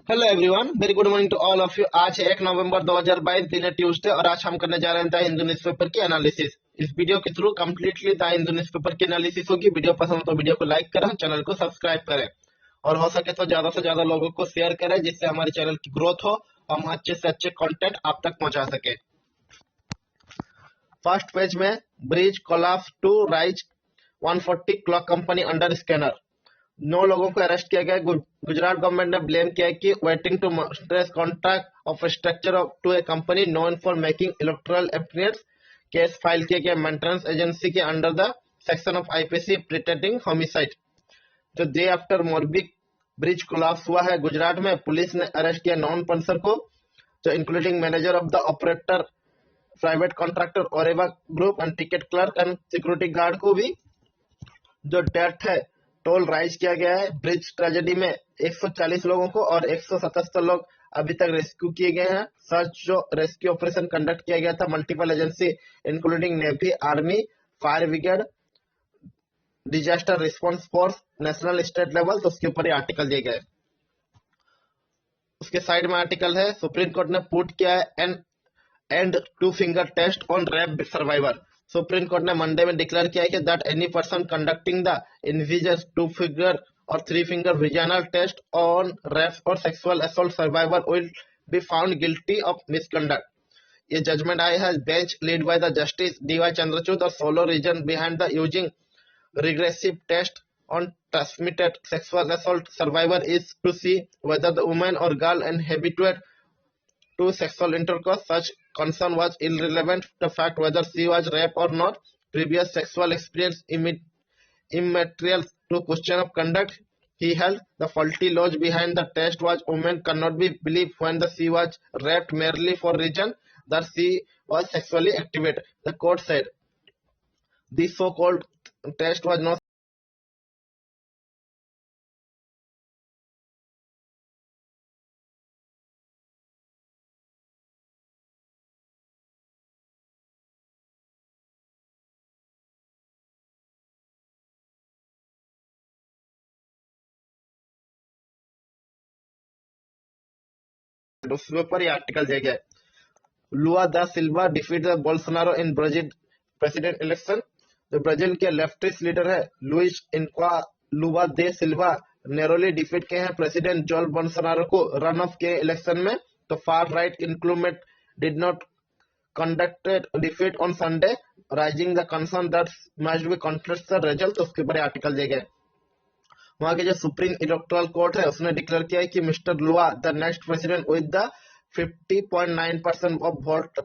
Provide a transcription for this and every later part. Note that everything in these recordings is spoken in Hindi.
Hello everyone, very good morning to all of you. आज है 1 नवंबर 2022, दिन है ट्यूसडे, और आज हम करने जा रहे हैं द हिंदू न्यूज़पेपर की एनालिसिस। इस वीडियो के through completely the Hindu newspaper की एनालिसिस होगी। वीडियो पसंद हो तो वीडियो को लाइक करें, चैनल को सब्सक्राइब करें और हो सके तो ज्यादा से ज्यादा लोगों को शेयर करें, जिससे हमारे चैनल की ग्रोथ हो और हम अच्छे से अच्छे कंटेंट आप तक पहुंचा सके। फर्स्ट पेज में bridge collapse to rise 140 clock company under scanner. 9 लोगों को अरेस्ट किया गया। गुजरात गवर्नमेंट ने ब्लेम किया कि waiting to stress contract of structure to a company known for making electrical एफिनियट्स। केस फाइल किया गया मेंटेनेंस एजेंसी के under the section of IPC pretending homicide. जो day after Morbi bridge collapse हुआ है गुजरात में, पुलिस ने अरेस्ट किया 9 पर्सन को, जो including manager of the operator private contractor Oreva group and ticket clerk and security guard को भी। जो डेथ है टोल राइज किया गया है ब्रिज ट्रेजेडी में 140 लोगों को और 177 लोग अभी तक रेस्क्यू किए गए हैं। सर्च जो रेस्क्यू ऑपरेशन कंडक्ट किया गया था multiple agency including navy, army, fire brigade, disaster response force, national state level, तो उसके ऊपर ये आर्टिकल दिए गए। उसके साइड में आर्टिकल है सुप्रीम कोर्ट ने पुट किया है an end to finger test on rape survivor. Supreme court ने मंडे में डिक्लेयर किया है कि that any person conducting the invidious 2 finger और 3 finger vaginal test on rape और sexual assault survivor will be found guilty of misconduct. ये जजमेंट आई है bench lead by the justice DY Chandrachud और solo reason behind the using regressive test on transmitted sexual assault survivor is to see whether the woman or girl inhabited to sexual intercourse. Such concern was irrelevant to the fact whether she was raped or not. Previous sexual experience immaterial to question of conduct. He held the faulty logic behind the test was women cannot be believed when she was raped merely for reason that she was sexually activated. The court said this so-called test was not उसके ऊपर ये आर्टिकल दिया गया है। Lula da Silva defeat the Bolsonaro in Brazil president election. जो ब्राजील के लेफ्टिस्ट लीडर है लुइस इनक्वा लुआ दे सिल्वा नेरोली डिफीट किए हैं प्रेसिडेंट जोल बोल्सोनारो को रन ऑफ के इलेक्शन में। तो far right incumbent did not conducted defeat on Sunday, raising the concern that must be contested result। तो उसके ऊपर आर्टिकल दिए गए। वहां के जो सुप्रीम इलेक्टोरल कोर्ट है उसने डिक्लेयर किया है कि मिस्टर लुआ the next president with the 50.9% of vote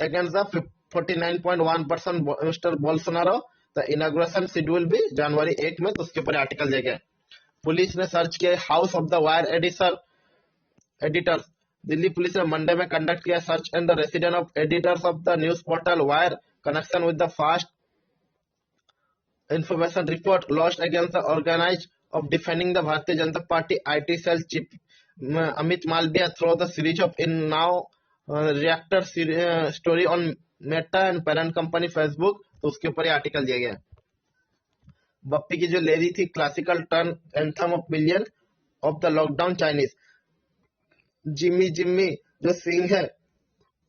against the 49.1% mister Bolsonaro. The inauguration schedule भी जनवरी 1 में। तो उसके ऊपर आर्टिकल दिया गया। पुलिस ने सर्च किया house of the wire editors. Delhi police ने मंडे में कंडक्ट किया search and the resident of editors of the news portal wire connection with the fast information report lodged against the organizer of defending the Bharatiya Janata Party IT cell chief Amit Malviya through the series of in now reactor story on Meta and parent company Facebook। तो उसके ऊपर ये आर्टिकल दिया गया। बप्पी की जो लेरी थी classical turn anthem of million of the lockdown Chinese. Jimmy जो सिंह है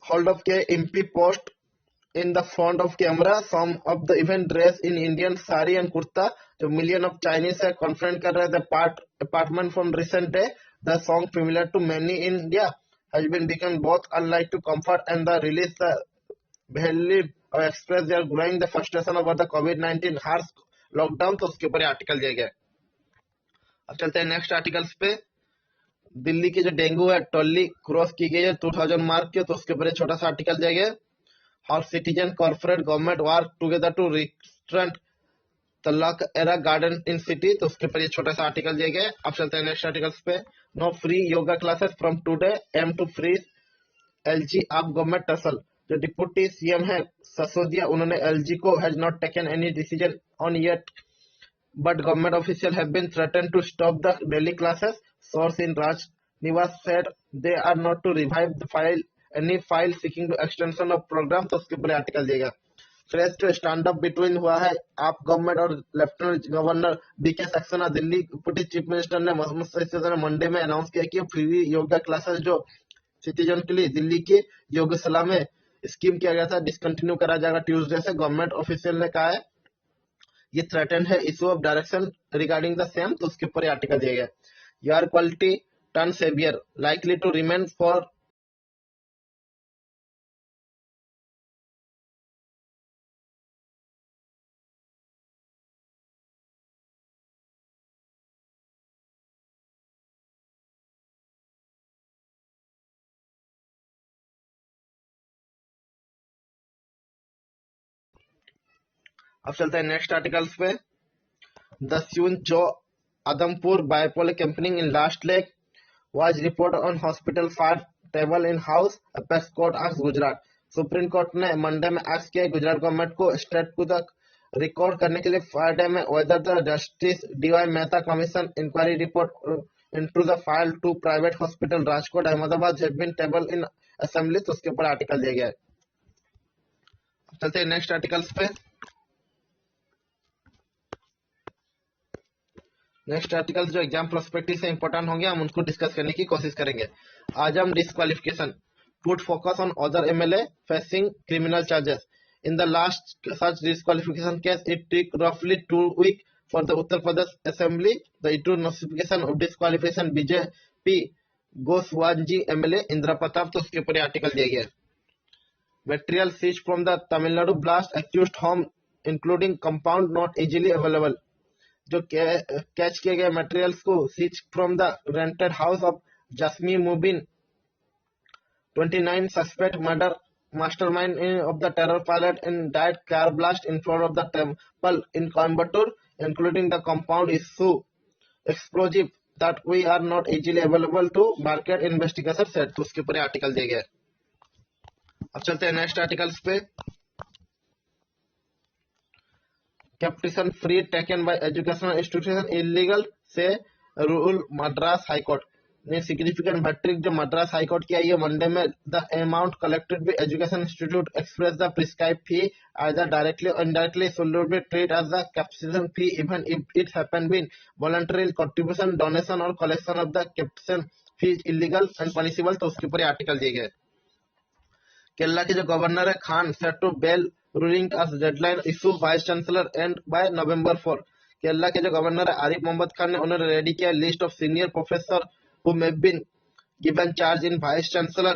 होल्ड ऑफ के MP post in the front of camera some of the event dress in Indian sari and kurta। जो million of Chinese है confront कर रहे थे apartment from recent day। The song familiar to many in India has been become both unlike to comfort and the release the believe or express their growing the frustration over the COVID-19 harsh lockdown। तो उसके ऊपर आर्टिकल दिया गया। अब चलते हैं नेक्स्ट आर्टिकल्स पे। दिल्ली की जो डेंगू है टोली क्रॉस की गई है 2000 मार्क के। तो उसके ऊपर छोटा सा आर्टिकल दिया गया। How citizen, corporate, government work together to restrain the luck era garden in city। तो उसके ऊपर ये छोटा सा आर्टिकल दिया गया है। अब चलते हैं नेक्स्ट आर्टिकल्स पे। No free yoga classes from today am to free LG AAP government tussle. जो डिप्टी सीएम है ससोदिया उन्होंने एलजी को has not taken any decision on yet but government official have been threaten to stop the daily classes. Source in Raj Niwas said they are not to revive the file any file seeking to extension of program. तो उसके ऊपर आर्टिकल दिएगा। फ्रेश जो स्टैंड अप बिटवीन हुआ है आप गवर्नमेंट और lieutenant governor B K Saxena. Delhi deputy chief minister ने मोहम्मद शहजाद ने मंडे में अनाउंस किया कि फ्री योगा क्लासेस जो सिटीजन के लिए दिल्ली के योगशाला में स्कीम किया गया था डिसकंटिन्यू करा जाएगा ट्यूसडे से। गवर्नमेंट ऑफिशियल ने कहा है ये थ्रेटन है issue of direction regarding the same, तो उसके ऊपर आर्टिकल दिया गया। Your quality turn savior likely to remain for. अब चलते हैं नेक्स्ट आर्टिकल्स पे। The Suncho Adampoor bipolar campaigning in last leg was report on hospital fire table in house apex court asks Gujarat. Supreme court ने मंडे में आस्क किया गुजरात गवर्नमेंट को स्टेट को तक रिकॉर्ड करने के लिए फ्राइडे में whether the justice D Y Mehta commission inquiry report into the file to private hospital Rajkot Ahmedabad had been table in assembly, तो उसके ऊपर आर्टिकल दिया गया है। चलते हैं नेक्स्ट आर्टिकल्स पे। नेक्स्ट आर्टिकल्स जो एग्जाम प्रोस्पेक्टिव से इंपॉर्टेंट होंगे हम उनको डिस्कस करने की कोशिश करेंगे। Azam disqualification put focus on other MLA facing criminal charges in the last such disqualification case it take रफली 2 weeks for the Uttar Pradesh assembly the issue notification of disqualification BJP गोस्वाजी एमएलए इंदिरा प्रताप, तो उसके ऊपर आर्टिकल दिया गया। Material seize from the Tamil Nadu blast accused home including compound not easily available. जो कैच किए गए मटेरियल्स को seize from the rented house of Jamesha Mubin 29 suspect murder mastermind of the terror pilot in died car blast in front of the temple in Coimbatore, including the compound issue explosive that we are not easily available to market, investigation said, तो उसके ऊपर आर्टिकल दिया गया। अब चलते हैं नेक्स्ट आर्टिकल्स पे। Captation free taken by educational institution illegal से रूल मद्रास हाई कोर्ट ने सिग्निफिकेंट मैट्रिक जो मद्रास हाई कोर्ट किया ये मंडे में the amount collected by education institute express the prescribe fee either directly or indirectly should be treated as the caption fee even if it happened been voluntary contribution donation or collection of the caption fee is illegal and punishable, तो उसके ऊपर आर्टिकल दिए गए। केरला के जो गवर्नर है Khan set to bell ruling as deadline issue vice chancellor and by November 4। Kerala के जो गवर्नर है आरिफ मोहम्मद खान ने उन्होंने रेडी किया list of senior professor who may been given charge in vice chancellor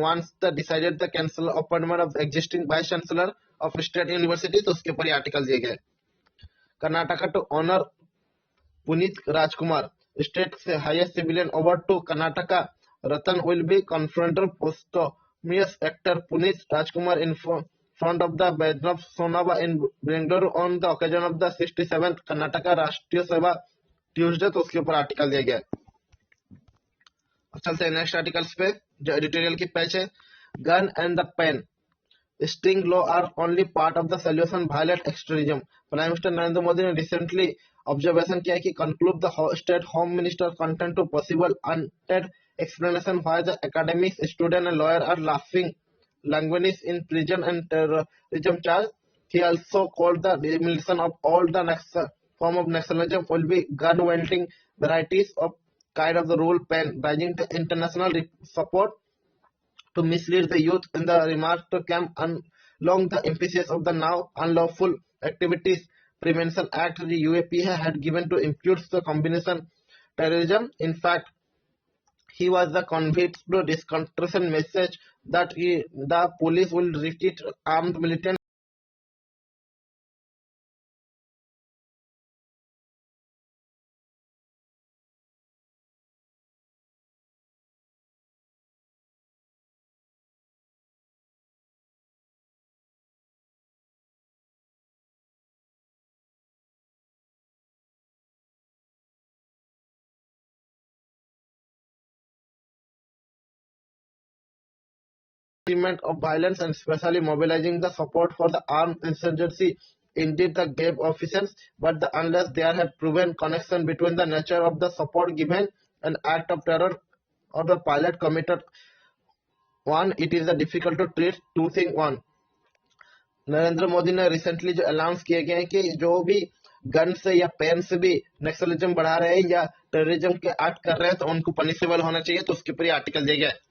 once the decided the cancel appointment of existing vice chancellor of state university, तो उसके ऊपर आर्टिकल दिए गए। Karnataka to honour Puneet Rajkumar state से highest civilian award to Karnataka Ratna will be confronted posthumous actor Puneet Rajkumar in front of the Vaidyanatha Sonaba in Bangalore on the occasion of the 67th Karnataka राष्ट्रीय सभा ट्यूसडे, तो उसके ऊपर आर्टिकल दिया गया। चलते हैं नेक्स्ट आर्टिकल्स पे जो एडिटोरियल की पेज है। Gun and the pen sting law are only part of the solution violent extremism. Prime minister Narendra Modi ने रिसेंटली ऑब्जर्वेशन किया कि conclude the state home minister content to possible untied explanation why the academics, student and lawyer are laughing language in prison and terrorism charge. He also called the demolition of all the form of nationalism will be gun wielding varieties of kind of the rule pen, rising to international support to mislead the youth in the remark to camp along the emphasis of the now unlawful activities prevention act the UAPA had given to impute the combination terrorism. In fact, he was the convinced to this concentration message that the police will retreat armed militant of violence and especially mobilizing the support for the armed insurgency. Indeed, the gave officials, but unless there have proven connection between the nature of the support given and act of terror or the pilot committed one, it is difficult to treat two things one. Narendra Modi ने रिसेंटली जो अनाउंस किए गए हैं कि जो भी गन से या पेन से भी नक्सलिज्म बढ़ा रहे हैं या टेररिज्म के एक्ट कर रहे हैं तो उनको पनिशेबल होना चाहिए, तो उसके ऊपर ये आर्टिकल दिया गया है।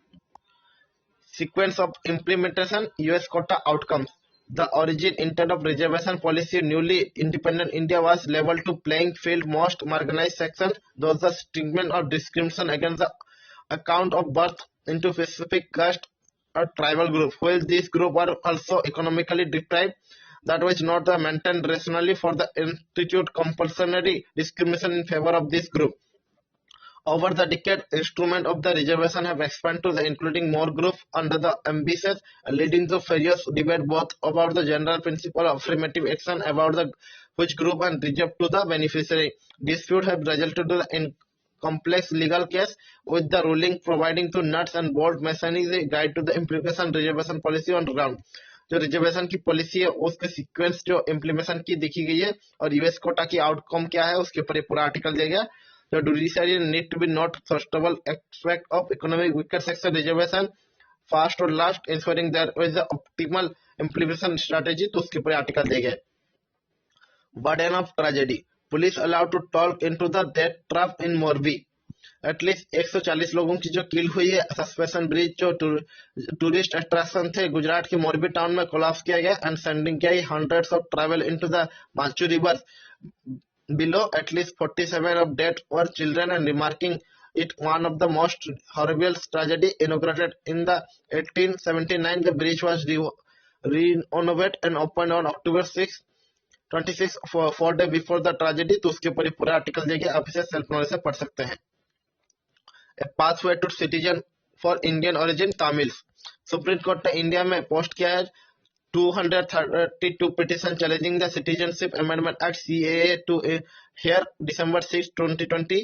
Sequence of implementation, US quota outcomes. The origin intent of reservation policy newly independent India was level to playing field most marginalized sections, those the stigma or discrimination against the account of birth into specific caste or tribal group, while these groups are also economically deprived, that was not the maintained rationally for the institute compulsory discrimination in favor of this group. Over the decade, instruments of the reservation have expanded to the including more groups under the ambitious, leading to various debate both about the general principle of affirmative action about the which group and reserved to the beneficiary. Dispute have resulted in complex legal case with the ruling providing to nuts and bolt mechanism guide to the implication reservation policy on ground. जो रिजर्वेशन की पॉलिसी है उसके सीक्वेंस जो इम्प्लीमेशन की देखी गई है और यूएस कोटा की आउटकम क्या है उसके ऊपर पूरा आर्टिकल दिया गया। The judiciary need to be not thrustable aspect of economic weaker section reservation fast or last, ensuring there is the optimal implementation strategy, तो उसके ऊपर आर्टिकल दिए गए। Burden of tragedy, police allowed to talk into the death trap in Morbi. At least 140 लोगों की जो किल हुई है सस्पेंशन ब्रिज जो टूरिस्ट अट्रैक्शन थे गुजरात के मोरबी टाउन में कोलैप्स किया गया एंड सेंडिंग किया hundreds of travel into the Machu river below. At least 47 of dead were children and remarking it one of the most horrible tragedy inaugurated in the 1879. The bridge was renovated and opened on October 6 26 four day before the tragedy, तो उसके ऊपर पूरा आर्टिकल दिया गया, आप इसे सेल्फ नॉलेज से पढ़ सकते हैं। A pathway to citizen for Indian origin Tamils, supreme court ने इंडिया में पोस्ट किया है 232 petition challenging the Citizenship Amendment Act CAA to here December 6, 2022.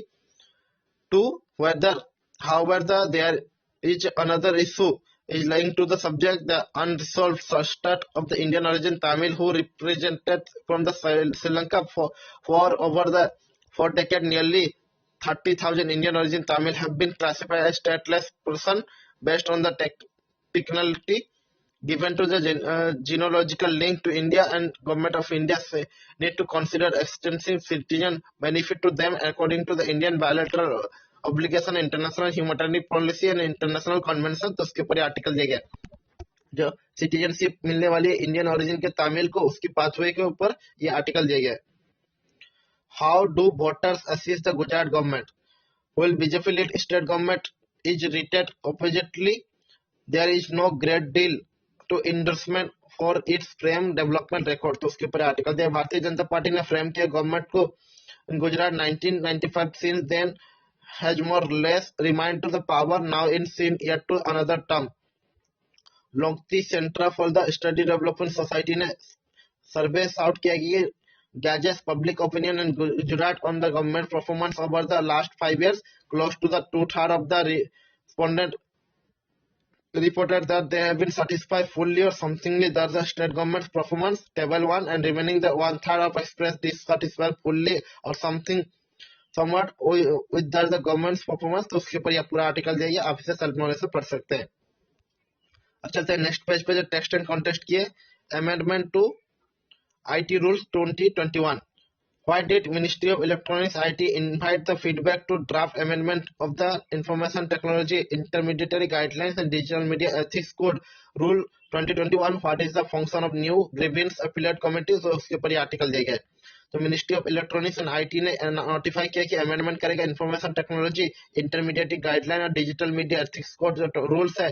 However, there is another issue is lying to the subject the unresolved state of the Indian origin Tamil who represented from the Sri Lanka for over the 4 decades. Nearly 30,000 Indian origin Tamil have been classified as stateless person based on the technicality given to the genealogical link to India, and Government of India need to consider extensive citizen benefit to them according to the Indian bilateral obligation, international humanitarian policy and international convention, तो उसके ऊपर आर्टिकल दिया गया। जो सिटीजनशिप मिलने वाली इंडियन ओरिजिन के तमिल को उसकी पाथवे के ऊपर ये आर्टिकल दिया गया। How do voters assist the Gujarat government, while BJP lead state government is rated oppositely, there is no great deal to endorsement for its frame development record, तो उसके ऊपर आर्टिकल दिया। भारतीय जनता पार्टी ने फ्रेम किया गवर्नमेंट को Gujarat 1995 since then has more or less remained to the power now in seen yet to another term. Lokniti centre for the study development society ने सर्वे आउट किया कि gauges public opinion in Gujarat on the government performance over the last 5 years, close to the 2/3 of the respondent reported that they have been satisfied fully or something with the state government's performance, table 1, and remaining the 1/3 of expressed dissatisfied fully or something somewhat with the government's performance, तो उसके ऊपर यह पूरा आर्टिकल दिया गया, आप इसे सेल्फ नॉलेज से पढ़ सकते हैं। अब चलते हैं नेक्स्ट पेज पे जो टेक्स्ट एंड कॉन्टेस्ट किए, amendment to IT rules 2021. Why did Ministry of Electronics IT invite the feedback to draft amendment of the Information Technology Intermediary Guidelines and Digital Media Ethics Code Rule 2021? What is the function of new grievance appellate committee? तो उसके ऊपर ये आर्टिकल दिया गया है। तो ministry of electronics and IT ने नोटिफाई किया कि अमेंडमेंट करेगा इंफॉर्मेशन टेक्नोलॉजी इंटरमीडिएट गाइडलाइन और डिजिटल मीडिया एथिक्स कोड जो रूल्स है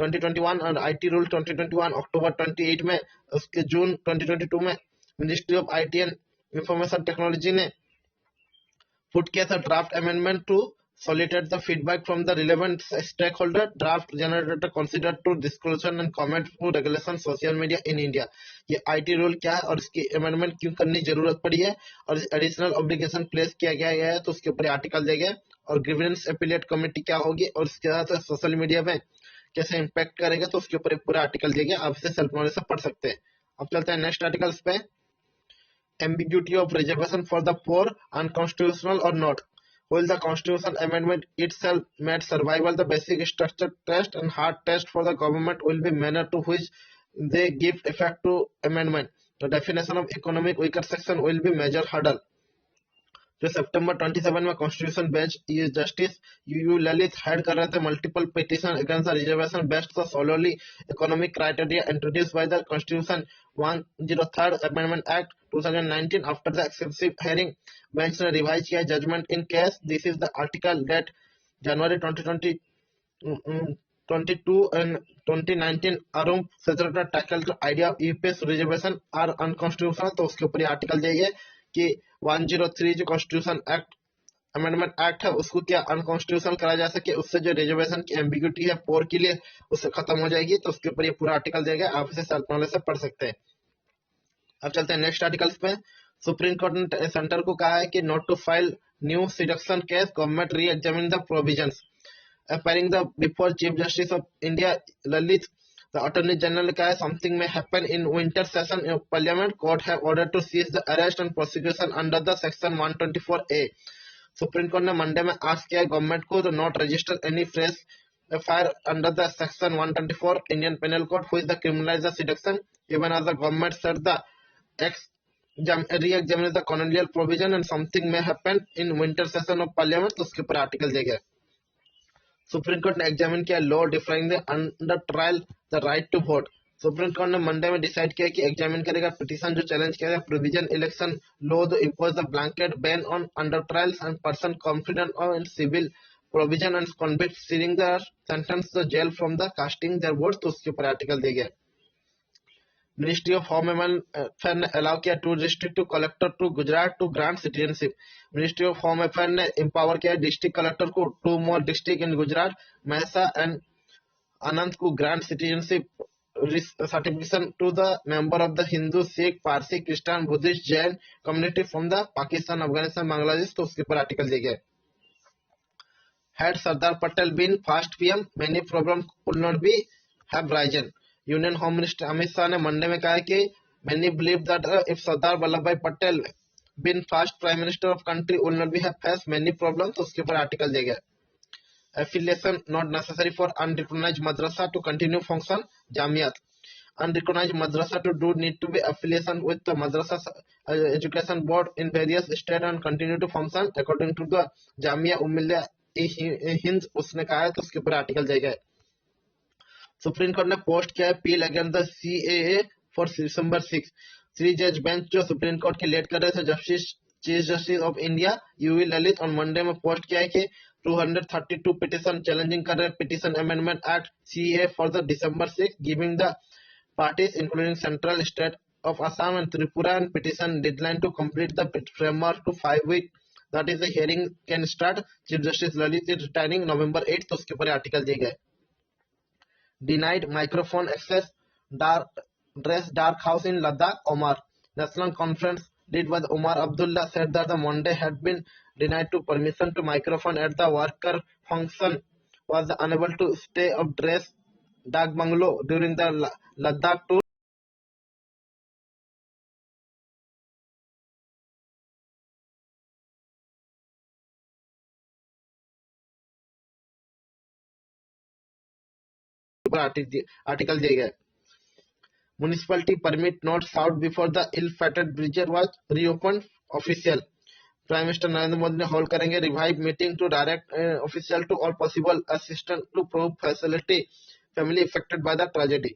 2021 और IT रूल 2021 अक्टूबर 28 में, उसके जून 2022 में ministry of IT and information technology ने पुट किया था draft amendment to solicit the feedback from the relevant stakeholder. Draft generator considered to disclosure and comment to regulation social media in India. ये IT रूल क्या है और इसकी अमेंडमेंट क्यों करने की जरूरत पड़ी है और एडिशनल ऑब्लिगेशन प्लेस किया गया है, तो उसके ऊपर आर्टिकल दिया गया। और ग्रीवेंस अपीलेट कमेटी क्या होगी और इसके साथ सोशल मीडिया में कैसे इम्पैक्ट करेगा, तो उसके ऊपर पूरा आर्टिकल दिया गया, आप इसे सेल्फ नॉलेज से पढ़ सकते हैं। अब चलते हैं नेक्स्ट आर्टिकल्स पे। Ambiguity of reservation for the poor, unconstitutional or not. Will the constitutional amendment itself made survival the basic structure test and hard test for the government will be manner to which they give effect to amendment. The definition of economic weaker section will be major hurdle. जो सितंबर 27 में कॉन्स्टिट्यूशन बेंच ये जस्टिस यूयू ललित हेड कर रहे थे multiple petition against the reservation based the solely economic criteria introduced by the constitution 103rd amendment act 2019 after the extensive hearing bench ने रिवाइज किया judgment in case this is the article date January 2020 22 and 2019 Arun secretary tackle the idea of UPS reservation are unconstitutional तो उसके ऊपर आर्टिकल दिए गए कि 103 जो कॉन्स्टिट्यूशन एक्ट अमेंडमेंट एक्ट है उसको क्या अनकॉन्स्टिट्यूशनल करा जा सके उससे जो रिजर्वेशन की एम्बिग्यूटी है पोर के लिए उससे खत्म हो जाएगी तो उसके ऊपर ये पूरा आर्टिकल दिया गया आप इसे सेल्फ नॉलेज से पढ़ सकते हैं। अब चलते हैं नेक्स्ट आर्टिकल्स पे। सुप्रीम कोर्ट ने सेंटर को कहा है कि not to file new sedition case government re-examine the provisions appearing the before Chief Justice of India Lalit, the Attorney General का something may happen in winter session of Parliament. Court have ordered to cease the arrest and prosecution under the section 124A. Supreme court ने मंडे में आस्क किया गवर्नमेंट को to not register any fresh FIR under the section 124 Indian Penal Code which the criminalize the seduction even as the government said the ex re-examine the colonial provision and something may happen in winter session of Parliament. तो उसके ऊपर आर्टिकल दिया गया। सुप्रीम कोर्ट ने एग्जामिन किया law defining the under trial the right to vote. Supreme court ने मंडे में डिसाइड किया कि एग्जामिन करेगा पिटीशन जो चैलेंज किया गया provision election law the impose the blanket ban on under trials and person confident on civil provision and convict ceiling the sentence the jail from the casting their votes. तो उसके ऊपर आर्टिकल दिया गया। मिनिस्ट्री ऑफ होम अफेयर ने अलाउ किया to district to collector to Gujarat to grant citizenship. Ministry of home affair ने एम्पावर किया डिस्ट्रिक्ट कलेक्टर को to more district in Gujarat Mehsana and Anand को grant citizenship certification to the member of the Hindu Sikh Parsi Christian Buddhist Jain community from the Pakistan Afghanistan Bangladesh. तो उसके ऊपर आर्टिकल दिया गया। Had Sardar Patel been fast PM, many problems would not be have risen. Union home minister Amit Shah ने मंडे में कहा कि many believe that if Sardar Vallabhbhai Patel been fast prime minister of country will not be have faced many problems। तो उसके ऊपर आर्टिकल दिया गया। Affiliation not necessary for unrecognized madrasa to continue function Jamiat। Unrecognized madrasa to do need to be affiliation with the madrasa education board in various states and continue to function according to the Jamia Ummilya Hind उसने कहा है। तो उसके ऊपर आर्टिकल दिया गया। सुप्रीम कोर्ट ने पोस्ट किया है plea against the CAA for December 6। 3 जज बेंच जो सुप्रीम कोर्ट के लेट कर रहे थे justice chief justice of India UV Lalit on Monday में पोस्ट किया है कि 232 पिटीशन चैलेंजिंग कर रहे petition amendment act CAA for the December 6 giving the parties including central state of Assam and Tripura and petition deadline to complete the framework to 5 weeks. That is the hearing can start. Chief Justice Lalit is retiring November 8. तो उसके ऊपर आर्टिकल दिए गए। Denied microphone access dark house in Ladakh. Omar National Conference led by Omar Abdullah said that the Monday had been denied to permission to microphone at the worker function was unable to stay of dress Dak Bungalow during the Ladakh tour. Article दिए गए। Municipality permit not sought before the ill-fated bridge was reopen official. Prime minister Narendra Modi ने होल्ड करेंगे revive meeting to direct official to all possible assistance to prove facility family affected by the tragedy.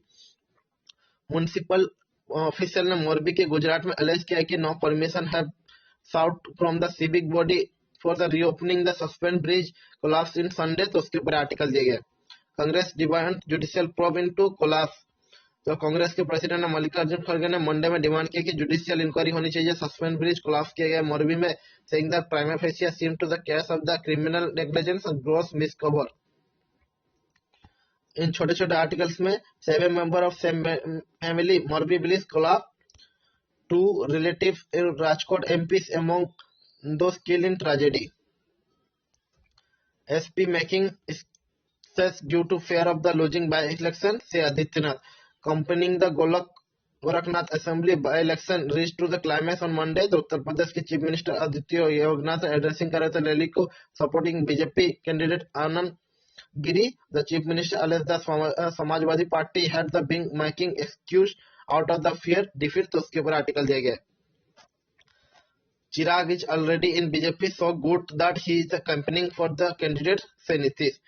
Municipal official ने मोरबी के गुजरात में एलेज किया कि no permission have sought from the civic body for the reopening the suspend bridge collapse in Sunday. तो उसके ऊपर आर्टिकल दिए गए। Congress demand judicial probe into collapse. तो कांग्रेस के प्रेसिडेंट मल्लिकार्जुन खड़गे ने मंडे में डिमांड किया कि जुडिशियल इंक्वायरी होनी चाहिए सस्पेंड ब्रिज कोलैप्स किया गया मोरबी में saying the prima facie seem to the case of the criminal negligence and gross मिसकवर। इन छोटे छोटे आर्टिकल्स में 7 member of same family Morbi bridge collapse 2 relatives in Rajkot MPs among those killed in tragedy. SP making due to fear of the losing by election, say Adityanath. Accompanying the Goraknath Assembly by election reached to the climax on Monday. तो उत्तर प्रदेश के chief minister Aditya Yognath addressing कर रहे थे रैली को supporting BJP candidate Anand Giri, the chief minister alleged the Samajwadi Party had the been making excuse out of the fear defeat, तो उसके ऊपर आर्टिकल दिया गया है. Chirag is already in BJP so good that he is campaigning for the candidate, say Nitish.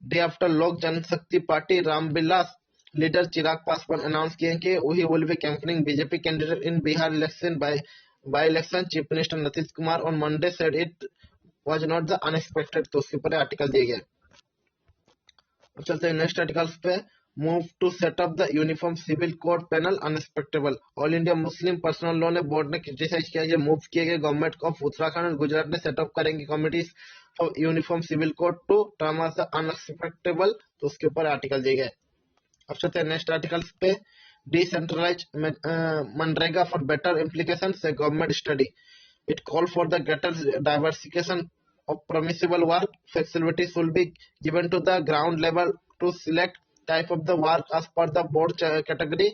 Day after Lok Janshakti Party Ramvilas leader Chirag Paswan announced कि he will be campaigning BJP candidate in Bihar election by election. Chief Minister Nitish Kumar on Monday said it was not the unexpected. तो उसके ऊपर आर्टिकल दिया गया. अब चलते हैं नेक्स्ट आर्टिकल्स पे. Move to set up the uniform civil code panel unexpectable. All India Muslim personal law ने बोर्ड ने क्रिटिसाइज किया, ये मूव किए गए गवर्नमेंट ऑफ उत्तराखंड और गुजरात ने सेटअप करेंगे committees for uniform civil code to term as unacceptable. तो उसके ऊपर आर्टिकल दिए गए. अब चलते हैं नेक्स्ट आर्टिकल्स पे. डिसेंट्रलाइज मनरेगा फॉर बेटर इम्प्लीकेशन से government study. It call for the greater diversification of permissible work. Flexibility should be given to the ground level to select type of the work as per the board category.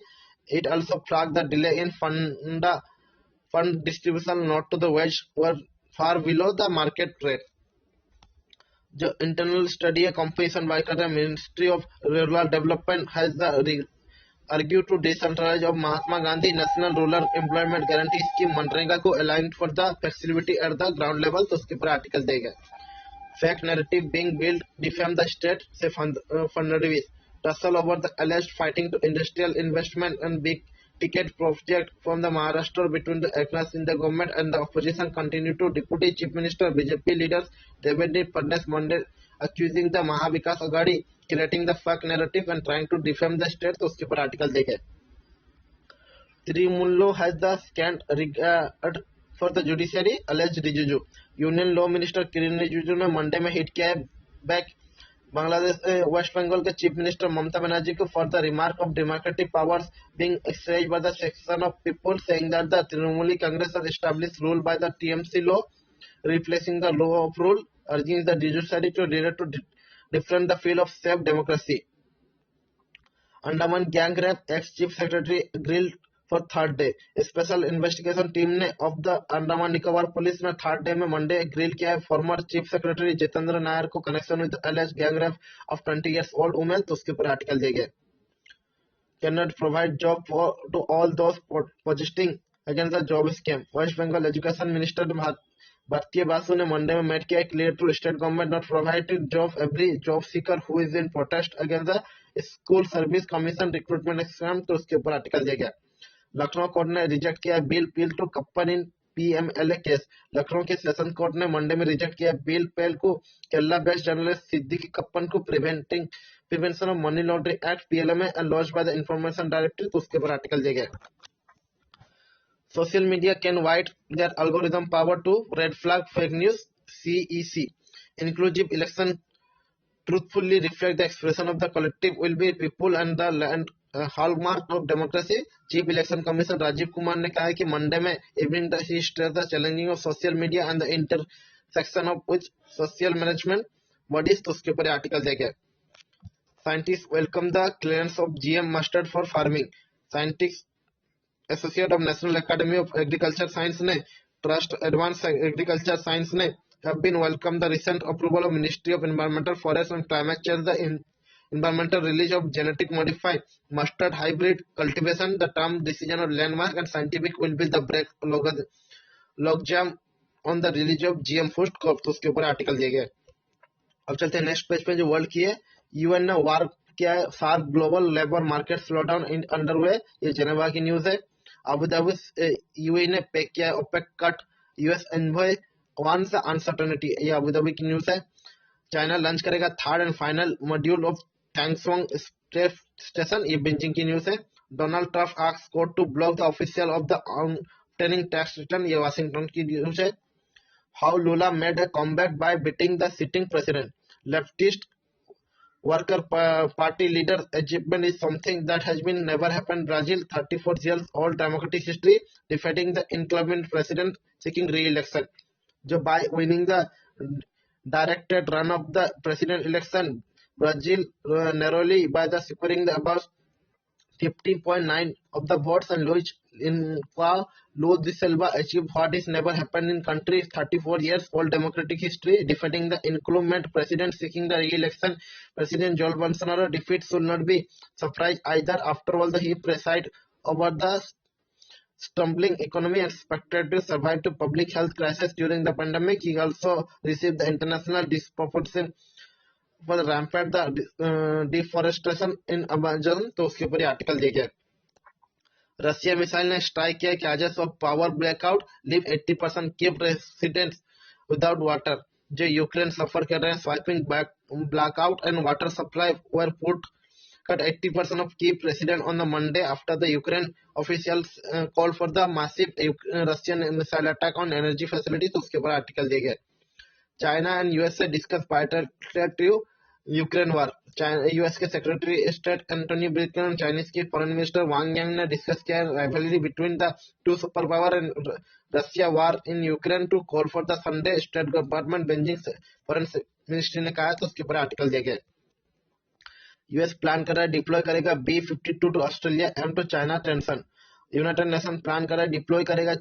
It also flagged the delay in fund distribution not to the wage were far below the market rate. जो इंटरनल स्टडी है कंपटीशन बाय कर रहा है ministry of rural development has argue to decentralize of Mahatma Gandhi National Rural Employment Guarantee Scheme MNREGA को aligned for the flexibility at the ground level. तो उसके ऊपर आर्टिकल देगा. Fake narrative being built defame the state से Fadnavis. Tussle over the alleged fighting to industrial investment and big ticket project from the Maharashtra between the actors in the government and the opposition continue to. Deputy Chief Minister BJP leaders Devendra Fadnavis Monday accusing the Mahavikas Aghadi creating the fake narrative and trying to defame the state. तो उसके ऊपर आर्टिकल देखे. Trimullo has the scant regard for the judiciary alleged Rijiju. Union law minister Kiran Rijiju ने मंडे में हिट किया है बैक बांग्लादेश वेस्ट बंगाल के चीफ मिनिस्टर ममता बनर्जी को for the remark of democratic powers being exercised by the section of people saying that the Trinamool Congress has established rule by the TMC law replacing the law of rule urging the judiciary to relate to different the field of safe democracy. Andaman gang rape ex-chief secretary grilled for third day. Special investigation team ने of the Andaman Nicobar police ने third day में Monday grill किया है former chief secretary Jitendra Nair को connection with alleged gang rape of 20 years old woman. तो उसके ऊपर आर्टिकल दिए गए. Cannot provide job to all those protesting against the job scam. West Bengal Education Minister भारतीय बासु ने मंडे में मेट किया clear to state government not provided job every job seeker who is in protest against the school service commission recruitment exam. तो उसके ऊपर आर्टिकल दिया गया. लखनऊ कोर्ट ने रिजेक्ट किया bail plea to Kappan in PMLA case. Lucknow के सेशन कोर्ट ने मंडे में रिजेक्ट किया बिल पेल को केरला बेस्ड जर्नलिस्ट सिद्दीकी कप्पन को prevention of money laundering act PLMA and launch by the information directorate. तो उसके ऊपर आर्टिकल दिया गया. Social media can write their algorithm power to red flag fake news. CEC. Inclusive election truthfully reflect the expression of the collective will be people and the land hallmark of democracy. Chief Election Commissioner Rajiv Kumar ने कहा है कि मंडे में evening he stressed the challenging of social media and the intersection of which social management bodies. तो उसके ऊपर आर्टिकल दिया गया. Scientists welcome the clearance of GM mustard for farming. Scientists associate of national academy of agriculture science ने ट्रस्ट एडवांस एग्रीकल्चर साइंस ने have been welcomed the recent approval of Ministry of Environmental Forest and Climate Change the environmental release of genetic modified mustard hybrid cultivation. The term decision of landmark and scientific will be the break logjam on the release of GM food crop. तो उसके ऊपर आर्टिकल दिया गया. अब चलते हैं नेक्स्ट पेज पे जो वर्ल्ड की है. यूएन ने वार किया है sharp global labour market slowdown in underway. ये जेनेवा की न्यूज है. अबू धाबी यूएई ने पे किया OPEC cut US envoy one the uncertainty. ये अबू धाबी की न्यूज है. चाइना लॉन्च करेगा third and final module of Tiangong station. ये बीजिंग की न्यूज है. Donald Trump asks court to block the official of the obtaining tax return. ये वाशिंगटन की न्यूज है. How Lula made a comeback bye beating the sitting president. Leftist Worker Party leader achievement is something that has been never happened. Brazil 34 years old democratic history defeating the incumbent president seeking re-election. So by winning the directed run of the president election, Brazil narrowly by the securing the above 50.9 of the votes and Luiz in Kuala Luz de Silva achieved what is never happened in country's 34 years old democratic history, defeating the incumbent president seeking the re-election. President Joe Bolsonaro defeat should not be surprise either. After all, he preside over the stumbling economy and expected to survive the public health crisis during the pandemic. He also received the international disproportion for the rampant deforestation in Amazon. तो उसके ऊपर आर्टिकल दिया गया। रशिया मिसाइल ने स्ट्राइक किया causes of power blackout leave 80% keep residents without water। जो यूक्रेन सफर कर रहे हैं swiping blackout and water supply were put cut 80% of key residents on the Monday after the Ukraine officials called for the massive Russian missile attack on energy facilities। तो उसके ऊपर आर्टिकल दिया गया। China and USA discuss bilateral Ukraine war. US के सेक्रेटरी स्टेट एंटोनी ब्लिंकन और चाइनीज के फॉरेन मिनिस्टर वांग यांग ने डिस्कस किया rivalry between the two super power and Russia war in Ukraine to call for the Sunday state government Beijing foreign ministry ने कहा। तो उसके ऊपर आर्टिकल दिया गया। यूएस प्लान कर रहा है डिप्लॉय करेगा B-52 to Australia and to China tension. United Nation plan कर रहा है डिप्लॉय करेगा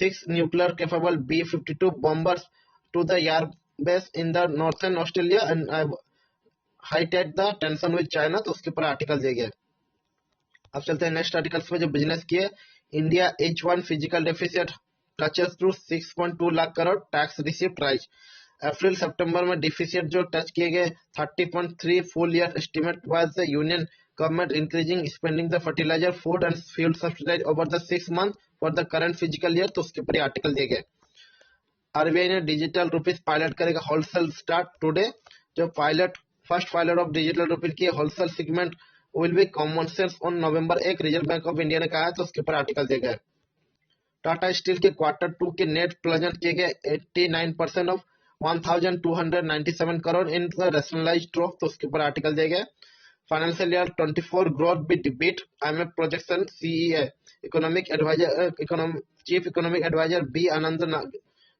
6 nuclear capable B-52 bombers to the air base in the northern Australia and high tech the tension with China. तो उसके ऊपर आर्टिकल दिया गया। अब चलते हैं नेक्स्ट आर्टिकल्स पे जो बिजनेस किए। India H1 physical deficit touches to 6.2 lakh crore, tax receipt rise. अप्रैल सितंबर में डिफिसिट जो टच किए गए 30.3 full year estimate was the union government increasing spending the fertiliser food and fuel subsidise over the 6 month for the current physical year. तो उसके ऊपर आर्टिकल दिए गए। आरबीआई ने डिजिटल रुपीज पायलट करेगा होलसेल स्टार्ट टुडे। जो first pilot of digital rupees की wholesale segment will be commercial on November 1, reserve bank of India ने कहा है। तो उसके ऊपर आर्टिकल दिया गया। टाटा स्टील के Q2 के नेट प्लेजर किए गए 89% of 1297 crore in rationalised growth. तो उसके ऊपर आर्टिकल दिया गया। Financial year 24 growth beat IMF projection. CEA economic adviser chief economic adviser B Anand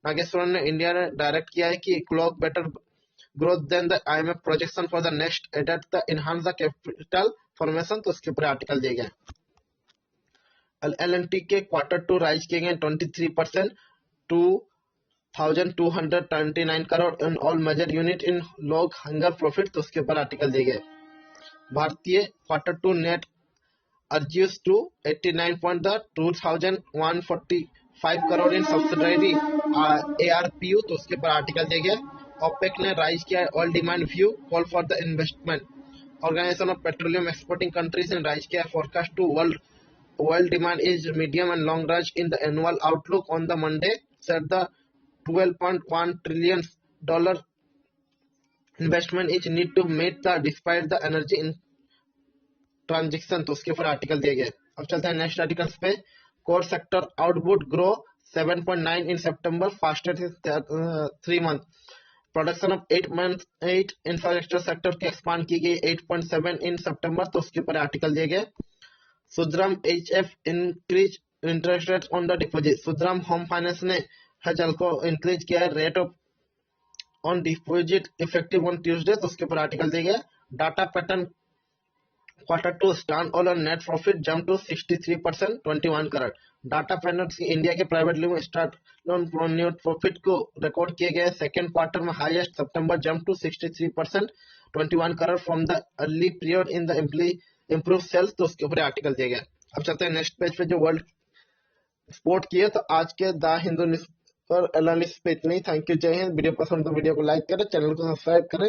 Nageswaran ने इंडिया ने डायरेक्ट किया है कि clock better growth than the IMF projection for the next एडेट the enhance the capital formation. तो उसके ऊपर आर्टिकल दिए गए। L&T के Q2 राइज किए गए 23% to 1229 crore in all major unit in long hunger profit. तो उसके ऊपर आर्टिकल दिए गए। Bharatiya Q2 net earnings to 89.2145 crore in subsidiary ARPU। तो उसके ऊपर आर्टिकल दिए गए। ओपेक ने राइज किया all demand view call for the investment. Organisation of petroleum exporting countries ने राइज किया forecast to world demand is medium and long rise in the annual outlook on the Monday set the $12.1 trillion investment is need to meet the despite the energy in transaction. तो उसके ऊपर आर्टिकल दिए गए। अब चलते हैं नेक्स्ट आर्टिकल्स पे। Core sector output grow 7.9 in September fastest in 3 month. Production of 8 infrastructure sector की एक्सपांड की गई 8.7 इन सितंबर। तो उसके ऊपर आर्टिकल दिए गए। Sundaram HF increase interest rate on the deposit. Sundaram home finance ने हजल को इंक्रीज किया है rate of on deposit effective on Tuesday. तो उसके ऊपर आर्टिकल दिया गया। Data pattern Q2 standalone net profit jump to 63% 21 crore. Data pattern India के private limited start net profit को रिकॉर्ड किए गए सेकेंड क्वार्टर में हाईएस्ट सितंबर jump to 63% 21 crore from the early period in the improve sales. तो उसके ऊपर आर्टिकल दिया गया। अब चलते हैं नेक्स्ट पेज पे जो वर्ल्ड स्पोर्ट किए। तो आज के द हिंदू न्यूज़ पर एनालिसिस पे इतना ही। थैंक यू, जय हिंद। वीडियो पसंद तो वीडियो को लाइक करें, चैनल को सब्सक्राइब करें